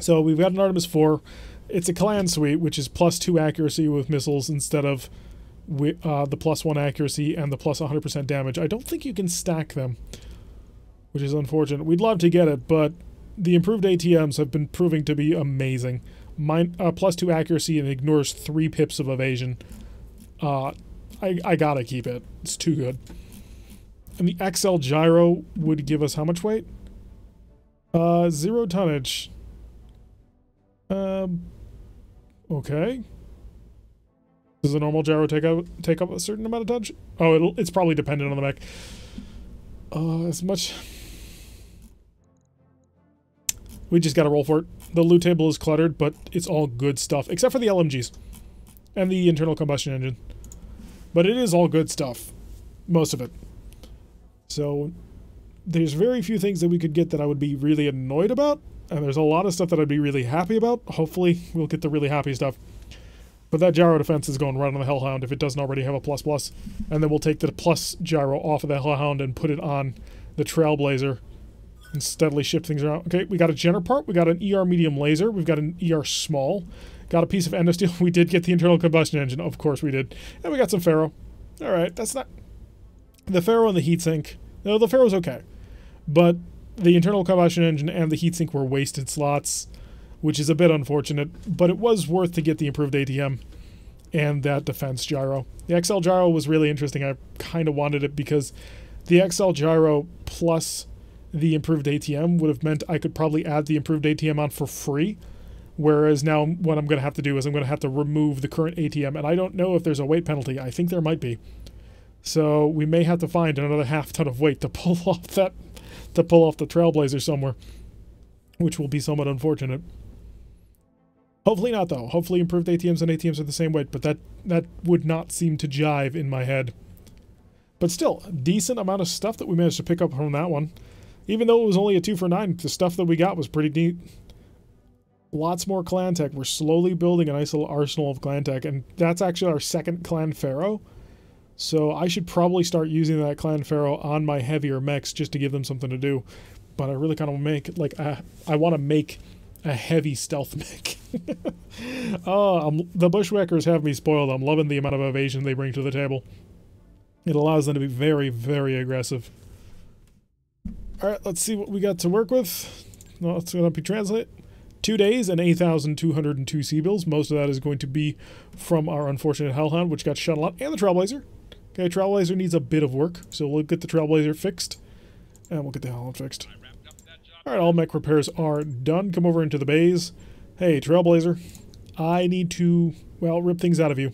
So we've got an Artemis 4. It's a clan suite, which is +2 accuracy with missiles instead of the +1 accuracy and the +100% damage. I don't think you can stack them, which is unfortunate. We'd love to get it, but the improved ATMs have been proving to be amazing. Mine +2 accuracy and ignores 3 pips of evasion. I gotta keep it. It's too good. And the XL gyro would give us how much weight? 0 tonnage. Okay. Does a normal gyro take up a certain amount of tonnage? Oh, it's probably dependent on the mech. As much. We just gotta roll for it. The loot table is cluttered, but it's all good stuff, except for the LMGs and the internal combustion engine. But it is all good stuff, most of it. So there's very few things that we could get that I would be really annoyed about, and there's a lot of stuff that I'd be really happy about. Hopefully we'll get the really happy stuff. But that gyro defense is going right on the Hellhound if it doesn't already have a ++. And then we'll take the plus gyro off of the Hellhound and put it on the Trailblazer and steadily shift things around. Okay, we got a Jenner part, we got an ER medium laser, we've got an ER small, got a piece of endosteel. We did get the internal combustion engine, of course we did. And we got some Pharaoh. Alright, that's not... The Pharaoh and the heatsink. No, the Pharaoh's okay. But the internal combustion engine and the heatsink were wasted slots, which is a bit unfortunate, but it was worth to get the improved ATM and that defense gyro. The XL gyro was really interesting. I kind of wanted it because the XL gyro plus the improved ATM would have meant I could probably add the improved ATM on for free, whereas now what I'm going to have to do is I'm going to have to remove the current ATM, and I don't know if there's a weight penalty. I think there might be. So we may have to find another half ton of weight to pull off the Trailblazer somewhere, which will be somewhat unfortunate. Hopefully not, though. Hopefully improved ATMs and ATMs are the same weight, but that would not seem to jive in my head. But still, a decent amount of stuff that we managed to pick up from that one. Even though it was only a 2 for 9, the stuff that we got was pretty neat. Lots more clan tech. We're slowly building a nice little arsenal of clan tech, and that's actually our second clan Pharaoh. So I should probably start using that clan Pharaoh on my heavier mechs just to give them something to do. But I really kind of make, like, I want to make a heavy stealth mech. The Bushwhackers have me spoiled. I'm loving the amount of evasion they bring to the table. It allows them to be very, very aggressive. Alright, let's see what we got to work with. No, it's going to be translate. 2 days and 8,202 C-bills. Most of that is going to be from our unfortunate Hellhound, which got shut a lot, and the Trailblazer. Okay, Trailblazer needs a bit of work, so we'll get the Trailblazer fixed, and we'll get the Hellhound fixed. Alright, all mech repairs are done. Come over into the bays. Hey, Trailblazer, I need to, well, rip things out of you.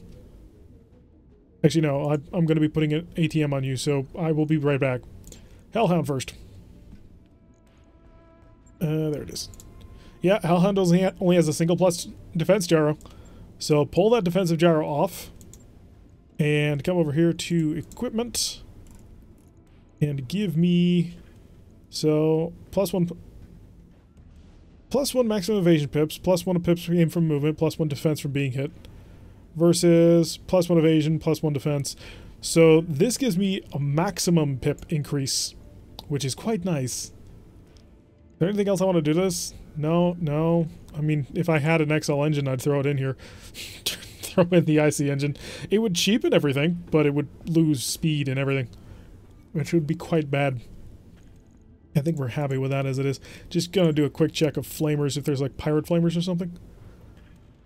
Actually, no, I'm going to be putting an ATM on you, so I will be right back. Hellhound first. There it is. Yeah, Hellhound only has a single plus defense gyro. So pull that defensive gyro off. And come over here to equipment. And give me... So, +1 maximum evasion pips, +1 pips aim from movement, +1 defense from being hit. Versus +1 evasion, +1 defense. So this gives me a maximum pip increase, which is quite nice. Is there anything else I want to do to this? No. I mean, if I had an XL engine, I'd throw it in here. Throw in the IC engine. It would cheapen everything, but it would lose speed and everything, which would be quite bad. I think we're happy with that as it is. Just gonna do a quick check of flamers, if there's like pirate flamers or something.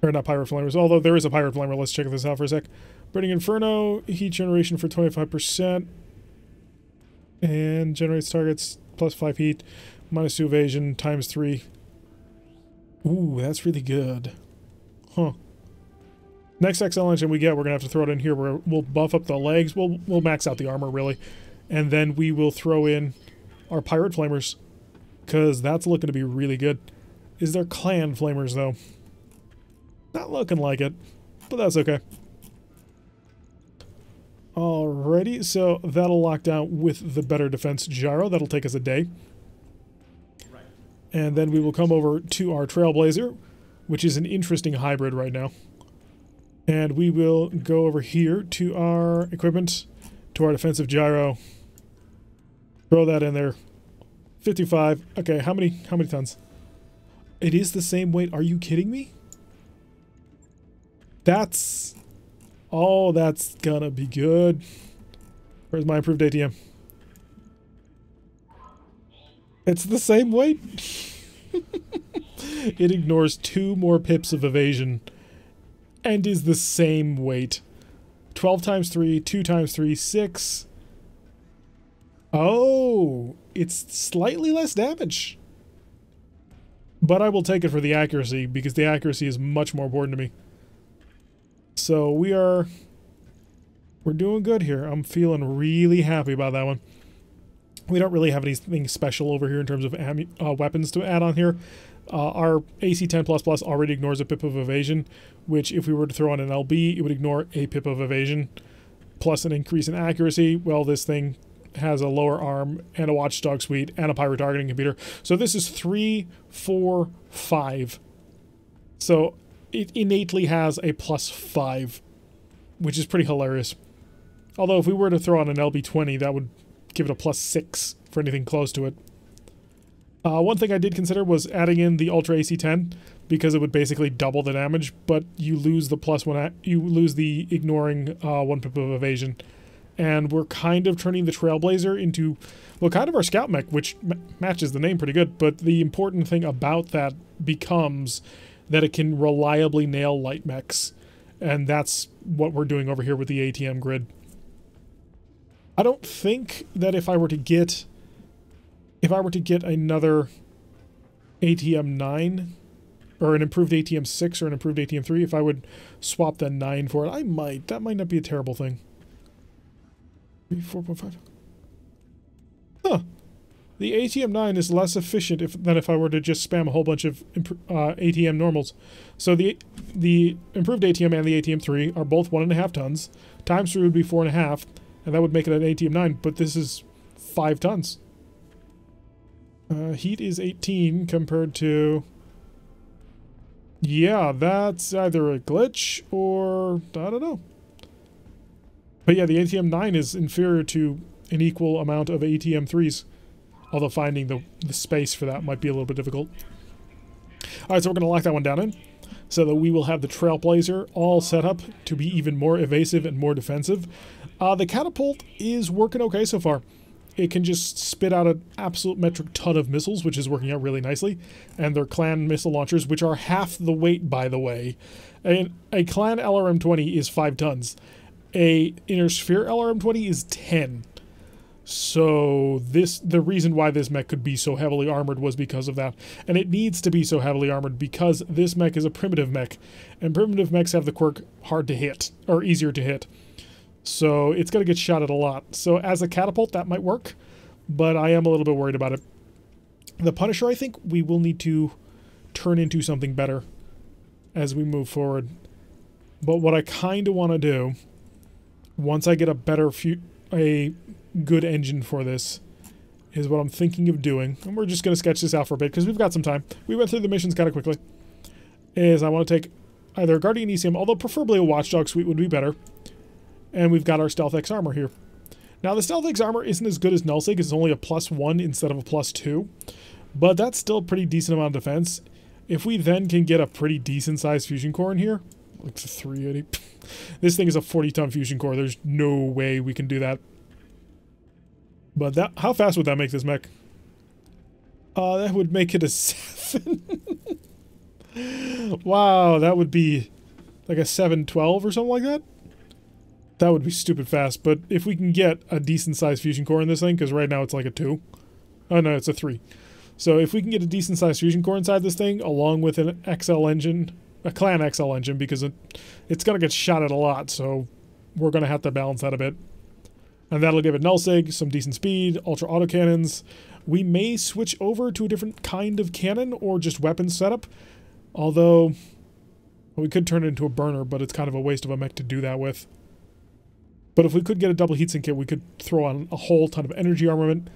Or not pirate flamers, although there is a pirate flamer. Let's check this out for a sec. Burning Inferno, heat generation for 25%. And generates targets +5 heat, -2 evasion, ×3. Ooh, that's really good. Huh. Next XL engine we get, we're gonna have to throw it in here. We'll buff up the legs. We'll max out the armor really, and then we will throw in our pirate flamers. because that's looking to be really good. Is there clan flamers, though? Not looking like it, but that's okay. Alrighty, so that'll lock down with the better defense gyro. That'll take us a day. And then we will come over to our Trailblazer, which is an interesting hybrid right now. And we will go over here to our equipment, to our defensive gyro. Throw that in there. 55. Okay, how many tons? It is the same weight. Are you kidding me? That's... Oh, that's gonna be good. Where's my improved ATM? It's the same weight. It ignores 2 more pips of evasion and is the same weight. 12 times 3, 2 times 3, 6. Oh, it's slightly less damage. But I will take it for the accuracy, because the accuracy is much more important to me. So we're doing good here. I'm feeling really happy about that one. We don't really have anything special over here in terms of weapons to add on here. Our AC 10++ already ignores a pip of evasion, which if we were to throw on an LB, it would ignore a pip of evasion, plus an increase in accuracy. Well, this thing has a lower arm and a watchdog suite and a pyro targeting computer. So this is 3, 4, 5. So it innately has a +5, which is pretty hilarious. Although if we were to throw on an LB20, that would give it a +6 for anything close to it. One thing I did consider was adding in the Ultra AC-10, because it would basically double the damage, but you lose the +1, you lose the ignoring 1 pip of evasion. And we're kind of turning the Trailblazer into, well, kind of our scout mech, which matches the name pretty good, but the important thing about that becomes that it can reliably nail light mechs. And that's what we're doing over here with the ATM grid. I don't think that if I were to get another ATM 9 or an improved ATM 6 or an improved ATM 3, if I would swap the 9 for it, I might. That might not be a terrible thing. 4.5. Huh. The ATM 9 is less efficient than if I were to just spam a whole bunch of ATM normals. So the improved ATM and the ATM 3 are both 1.5 tons. Times 3 would be 4.5, and that would make it an ATM 9, but this is 5 tons. Heat is 18 compared to... Yeah, that's either a glitch or... I don't know. But yeah, the ATM 9 is inferior to an equal amount of ATM 3s. Although finding the space for that might be a little bit difficult. Alright, so we're going to lock that one down in, so that we will have the Trailblazer all set up to be even more evasive and more defensive. The catapult is working okay so far. It can just spit out an absolute metric ton of missiles, which is working out really nicely. And they're clan missile launchers, which are half the weight, by the way. And a clan LRM-20 is 5 tons. A Inner Sphere LRM-20 is 10. So the reason why this mech could be so heavily armored was because of that. And it needs to be so heavily armored because this mech is a primitive mech. And primitive mechs have the quirk hard to hit, or easier to hit. So it's going to get shot at a lot. So as a catapult, that might work, but I am a little bit worried about it. The Punisher, I think we will need to turn into something better as we move forward. But what I kind of want to do, once I get a good engine for this, is what I'm thinking of doing. And we're just going to sketch this out for a bit because we've got some time. We went through the missions kind of quickly. Is I want to take either a Guardian ECM, although preferably a Watchdog suite would be better. And we've got our Stealth X armor here. Now the Stealth X armor isn't as good as Nullsig. It's only a +1 instead of a +2. But that's still a pretty decent amount of defense. If we then can get a pretty decent sized fusion core in here, like 380. This thing is a 40-ton fusion core. There's no way we can do that. But that, how fast would that make this mech? That would make it a 7. Wow, that would be like a 712 or something like that. That would be stupid fast, but if we can get a decent-sized fusion core in this thing, because right now it's like a 2. Oh no, it's a 3. So if we can get a decent-sized fusion core inside this thing, along with an XL engine, a Clan XL engine, because it's going to get shot at a lot, so we're going to have to balance that a bit. And that'll give it nullsig, some decent speed, ultra autocannons. we may switch over to a different kind of cannon or just weapon setup. Although, we could turn it into a burner, but it's kind of a waste of a mech to do that with. But if we could get a double heatsink kit, we could throw on a whole ton of energy armament.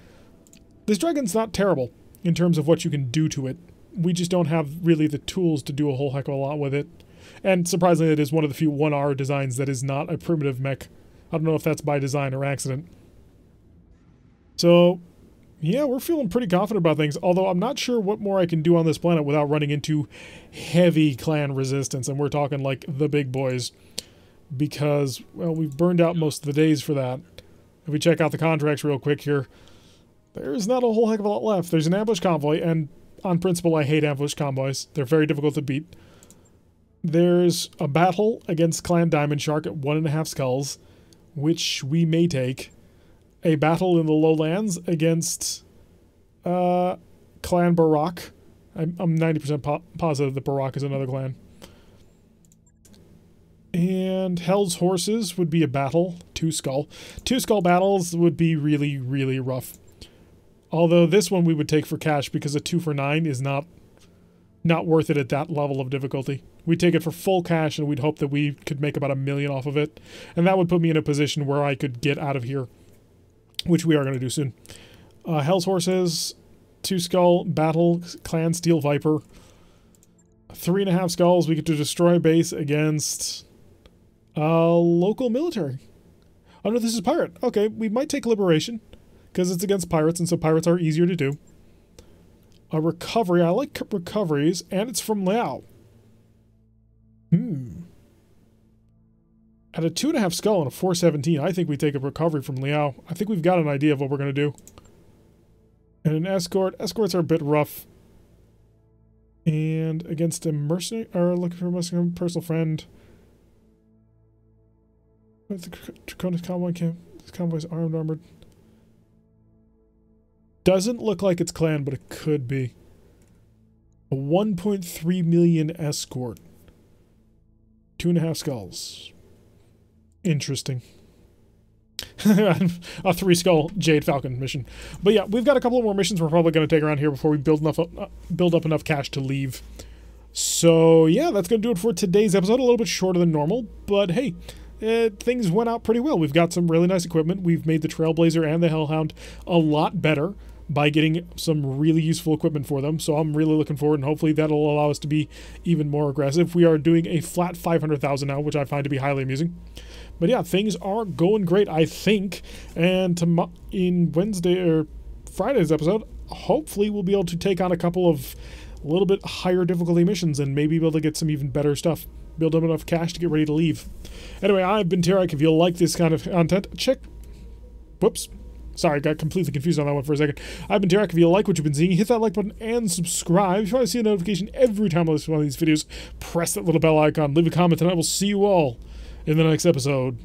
This dragon's not terrible in terms of what you can do to it. We just don't have really the tools to do a whole heck of a lot with it. And surprisingly, it is one of the few 1R designs that is not a primitive mech. I don't know if that's by design or accident. So, yeah, we're feeling pretty confident about things, although I'm not sure what more I can do on this planet without running into heavy clan resistance, and we're talking like the big boys. Because, well, we've burned out most of the days for that. If we check out the contracts real quick here, there's not a whole heck of a lot left. There's an ambush convoy, and on principle, I hate ambush convoys. They're very difficult to beat. There's a battle against Clan Diamond Shark at 1.5 skulls, which we may take. A battle in the lowlands against Clan Barak. I'm 90% positive that Barak is another clan. And Hell's Horses would be a battle, 2 skull. 2 skull battles would be really, really rough. Although this one we would take for cash because a 2 for 9 is not worth it at that level of difficulty. We'd take it for full cash and we'd hope that we could make about $1 million off of it. And that would put me in a position where I could get out of here, which we are going to do soon. Hell's Horses, 2 skull, battle, Clan Steel Viper. 3.5 skulls, we get to destroy base against local military. Oh no, this is pirate. Okay, we might take Liberation, because it's against pirates, and so pirates are easier to do. A recovery, I like recoveries, and it's from Liao. At a 2.5 skull and a 417, I think we take a recovery from Liao. I think we've got an idea of what we're going to do. And an escort. Escorts are a bit rough. And against a mercenary, or looking for a mercenary personal friend. With the Draconis convoy camp. This convoy's armed, armored. Doesn't look like it's clan, but it could be. A 1.3 million escort. 2.5 skulls. Interesting. A 3 skull Jade Falcon mission. But yeah, we've got a couple of more missions we're probably going to take around here before we build up enough cash to leave. So yeah, that's going to do it for today's episode. A little bit shorter than normal, but hey, things went out pretty well. We've got some really nice equipment. We've made the Trailblazer and the Hellhound a lot better by getting some really useful equipment for them. So I'm really looking forward, and hopefully that'll allow us to be even more aggressive. We are doing a flat 500,000 now, which I find to be highly amusing. But yeah, things are going great, I think. And in Wednesday or Friday's episode, hopefully we'll be able to take on a couple of a little bit higher difficulty missions and maybe be able to get some even better stuff. Build up enough cash to get ready to leave. Anyway, I've been Tarek. If you like this kind of content, whoops. Sorry, got completely confused on that one for a second. I've been Tarek. If you like what you've been seeing, hit that like button and subscribe. If you want to see a notification every time I list one of these videos, press that little bell icon, leave a comment, and I will see you all in the next episode.